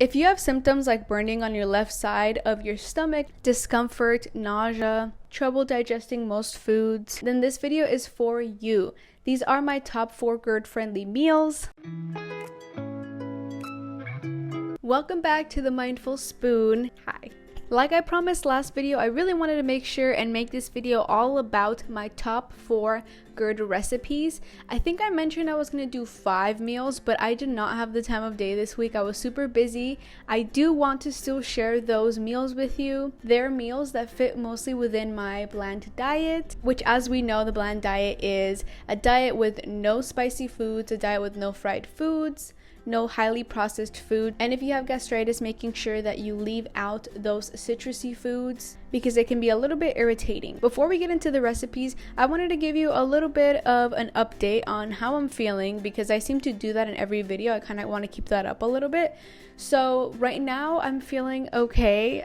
If you have symptoms like burning on your left side of your stomach, discomfort, nausea, trouble digesting most foods, then this video is for you. These are my top 4 GERD-friendly meals. Welcome back to the Mindful Spoon. Hi. Like I promised last video, I really wanted to make sure and make this video all about my top 4 GERD recipes. I think I mentioned I was going to do 5 meals, but I did not have the time of day this week. I was super busy. I do want to still share those meals with you. They're meals that fit mostly within my bland diet, which, as we know, the bland diet is a diet with no spicy foods, a diet with no fried foods, no highly processed food, and if you have gastritis, making sure that you leave out those citrusy foods because it can be a little bit irritating. Before we get into the recipes, I wanted to give you a little bit of an update on how I'm feeling because I seem to do that in every video. I kind of want to keep that up a little bit. So right now I'm feeling okay.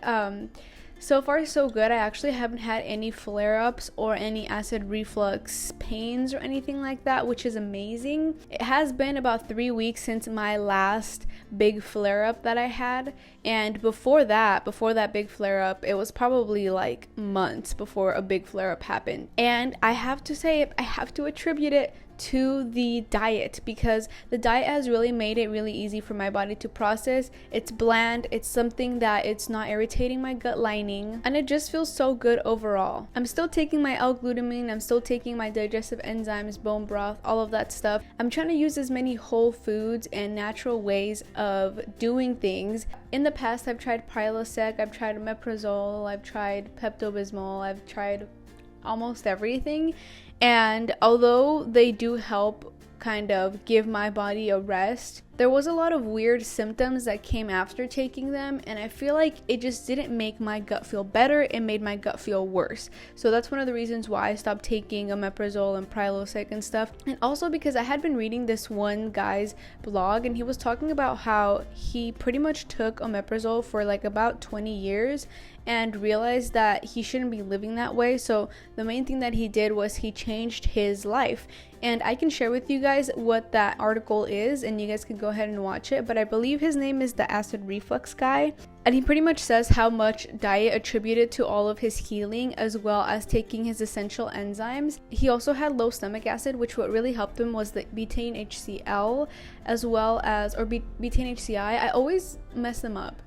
So far so good. I actually haven't had any flare-ups or any acid reflux pains or anything like that, which is amazing. It has been about 3 weeks since my last big flare-up that I had, and before that big flare-up, it was probably like months before a big flare-up happened. And I have to say, I have to attribute it to the diet because the diet has really made it really easy for my body to process. It's bland, it's something that it's not irritating my gut lining, and it just feels so good overall. I'm still taking my L-glutamine, I'm still taking my digestive enzymes, bone broth, all of that stuff. I'm trying to use as many whole foods and natural ways of doing things. In the past, I've tried Prilosec, I've tried omeprazole, I've tried Pepto-Bismol, I've tried almost everything. And although they do help kind of give my body a rest, there was a lot of weird symptoms that came after taking them, and I feel like it just didn't make my gut feel better, it made my gut feel worse. So that's one of the reasons why I stopped taking omeprazole and Prilosec and stuff. And also because I had been reading this one guy's blog, and he was talking about how he pretty much took omeprazole for like about 20 years and realized that he shouldn't be living that way. So the main thing that he did was he changed his life. And I can share with you guys what that article is, and you guys can go ahead and watch it. But I believe his name is the acid reflux guy. And he pretty much says how much diet attributed to all of his healing, as well as taking his essential enzymes. He also had low stomach acid, which what really helped him was the betaine HCl, as well as, or betaine HCI. I always mess them up.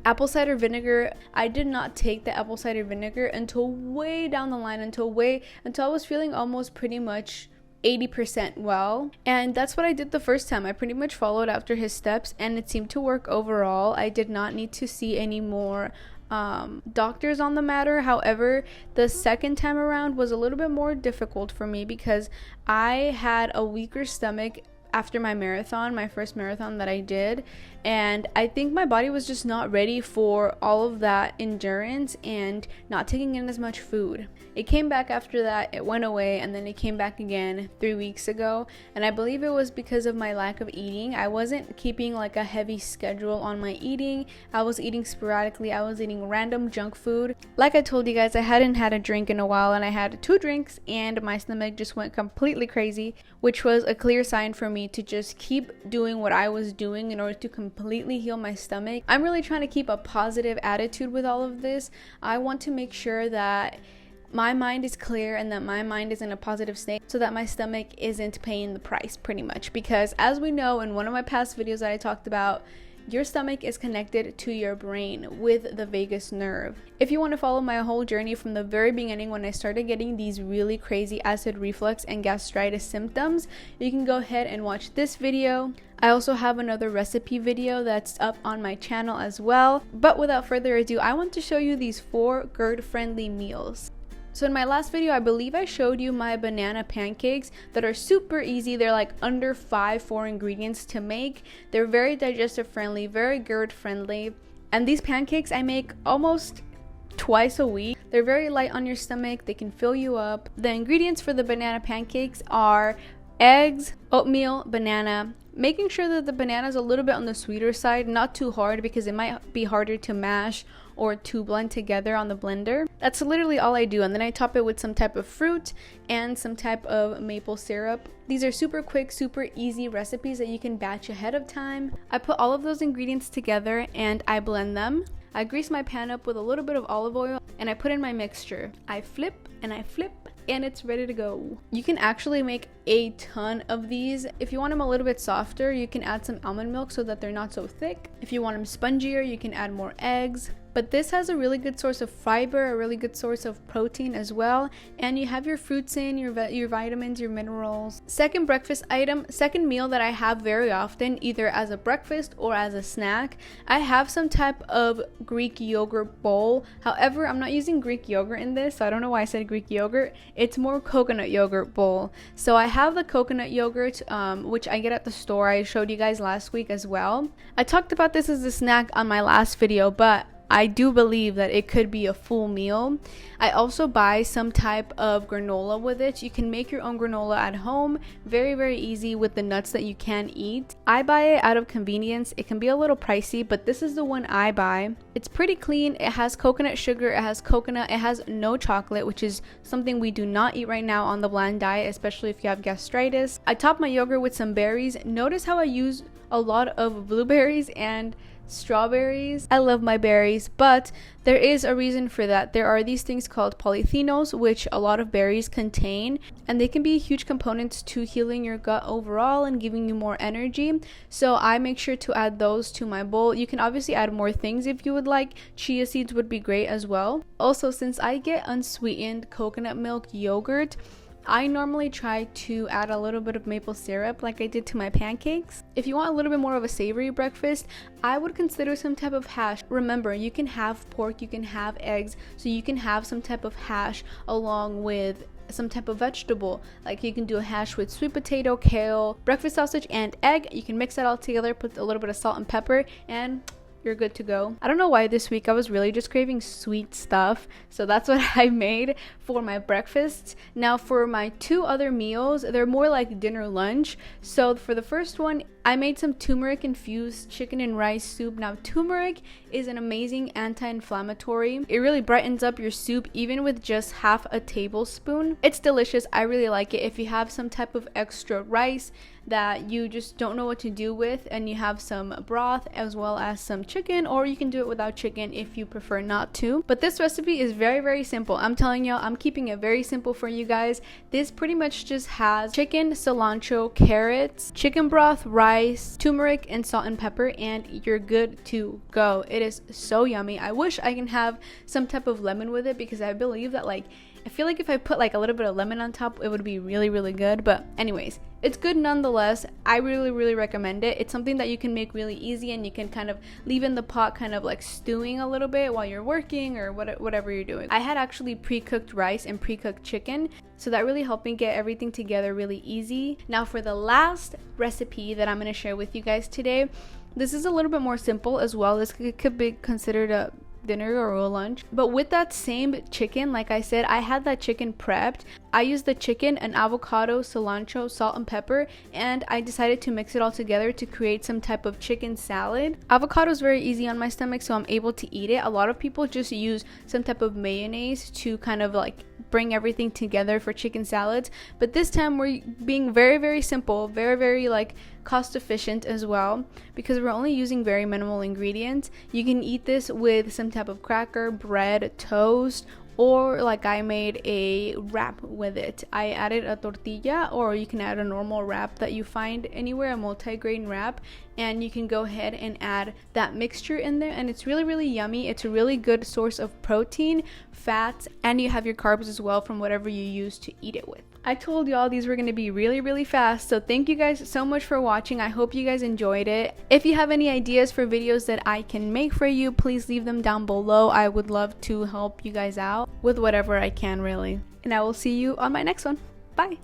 Apple cider vinegar. I did not take the apple cider vinegar until way down the line, until I was feeling almost pretty much 80% well, and that's what I did the first time. I pretty much followed after his steps and it seemed to work overall. I did not need to see any more doctors on the matter. However, the second time around was a little bit more difficult for me because I had a weaker stomach after my marathon, my first marathon that I did, and I think my body was just not ready for all of that endurance and not taking in as much food. It came back after that, it went away, and then it came back again 3 weeks ago, and I believe it was because of my lack of eating. I wasn't keeping like a heavy schedule on my eating. I was eating sporadically. I was eating random junk food. Like I told you guys, I hadn't had a drink in a while, and I had 2 drinks and my stomach just went completely crazy, which was a clear sign for me to just keep doing what I was doing in order to completely heal my stomach. I'm really trying to keep a positive attitude with all of this. I want to make sure that my mind is clear and that my mind is in a positive state so that my stomach isn't paying the price pretty much, because as we know in one of my past videos that I talked about, your stomach is connected to your brain with the vagus nerve. If you want to follow my whole journey from the very beginning when I started getting these really crazy acid reflux and gastritis symptoms, you can go ahead and watch this video. I also have another recipe video that's up on my channel as well. But without further ado, I want to show you these 4 GERD-friendly meals. So in my last video, I believe I showed you my banana pancakes that are super easy. They're like under 4 ingredients to make. They're very digestive friendly, very GERD friendly. And these pancakes I make almost twice a week. They're very light on your stomach. They can fill you up. The ingredients for the banana pancakes are eggs, oatmeal, banana, making sure that the banana is a little bit on the sweeter side, not too hard because it might be harder to mash or to blend together on the blender. That's literally all I do, and then I top it with some type of fruit and some type of maple syrup. These are super quick, super easy recipes that you can batch ahead of time. I put all of those ingredients together and I blend them. I grease my pan up with a little bit of olive oil and I put in my mixture. I flip and I flip and it's ready to go. You can actually make a ton of these. If you want them a little bit softer, you can add some almond milk so that they're not so thick. If you want them spongier, you can add more eggs. But this has a really good source of fiber, a really good source of protein as well. And you have your fruits in, your vitamins, your minerals. Second breakfast item, second meal that I have very often, either as a breakfast or as a snack. I have some type of Greek yogurt bowl. However, I'm not using Greek yogurt in this, so I don't know why I said Greek yogurt. It's more coconut yogurt bowl. So I have the coconut yogurt, which I get at the store. I showed you guys last week as well. I talked about this as a snack on my last video, but I do believe that it could be a full meal. I also buy some type of granola with it. You can make your own granola at home. Very, very easy with the nuts that you can eat. I buy it out of convenience. It can be a little pricey, but this is the one I buy. It's pretty clean. It has coconut sugar. It has coconut. It has no chocolate, which is something we do not eat right now on the bland diet, especially if you have gastritis. I top my yogurt with some berries. Notice how I use a lot of blueberries and strawberries. I love my berries, but there is a reason for that. There are these things called polyphenols, which a lot of berries contain, and they can be huge components to healing your gut overall and giving you more energy. So I make sure to add those to my bowl. You can obviously add more things if you would like. Chia seeds would be great as well. Also, since I get unsweetened coconut milk yogurt, I normally try to add a little bit of maple syrup like I did to my pancakes. If you want a little bit more of a savory breakfast, I would consider some type of hash. Remember, you can have pork, you can have eggs, so you can have some type of hash along with some type of vegetable. Like you can do a hash with sweet potato, kale, breakfast sausage, and egg. You can mix that all together, put a little bit of salt and pepper, and you're good to go. I don't know why this week I was really just craving sweet stuff, so that's what I made for my breakfast. Now for my two other meals, they're more like dinner lunch. So for the first one, I made some turmeric infused chicken and rice soup. Now turmeric is an amazing anti-inflammatory. It really brightens up your soup even with just half a tablespoon. It's delicious. I really like it. If you have some type of extra rice that you just don't know what to do with and you have some broth as well as some chicken, or you can do it without chicken if you prefer not to. But this recipe is very, very simple. I'm telling you, I'm keeping it very simple for you guys. This pretty much just has chicken, cilantro, carrots, chicken broth, rice, turmeric, and salt and pepper, and you're good to go. It is so yummy. I wish I can have some type of lemon with it because I believe that I feel like if I put a little bit of lemon on top, it would be really, really good. But anyways, it's good nonetheless. I really, really recommend it. It's something that you can make really easy, and you can kind of leave in the pot kind of stewing a little bit while you're working or whatever you're doing. I had actually pre-cooked rice and pre-cooked chicken, so that really helped me get everything together really easy. Now for the last recipe that I'm going to share with you guys today, this is a little bit more simple as well. This could be considered a dinner or a lunch, but with that same chicken, like I said, I had that chicken prepped. I used the chicken, an avocado, cilantro, salt and pepper, and I decided to mix it all together to create some type of chicken salad. Avocado is very easy on my stomach, so I'm able to eat it. A lot of people just use some type of mayonnaise to kind of bring everything together for chicken salads, but this time we're being very, very simple, very, very cost efficient as well, because we're only using very minimal ingredients. You can eat this with some type of cracker, bread, toast, or I made a wrap with it. I added a tortilla, or you can add a normal wrap that you find anywhere, a multi-grain wrap, and you can go ahead and add that mixture in there, and it's really, really yummy. It's a really good source of protein, fats, and you have your carbs as well from whatever you use to eat it with. I told y'all these were going to be really, really fast, so thank you guys so much for watching. I hope you guys enjoyed it. If you have any ideas for videos that I can make for you, please leave them down below. I would love to help you guys out with whatever I can, really. And I will see you on my next one. Bye!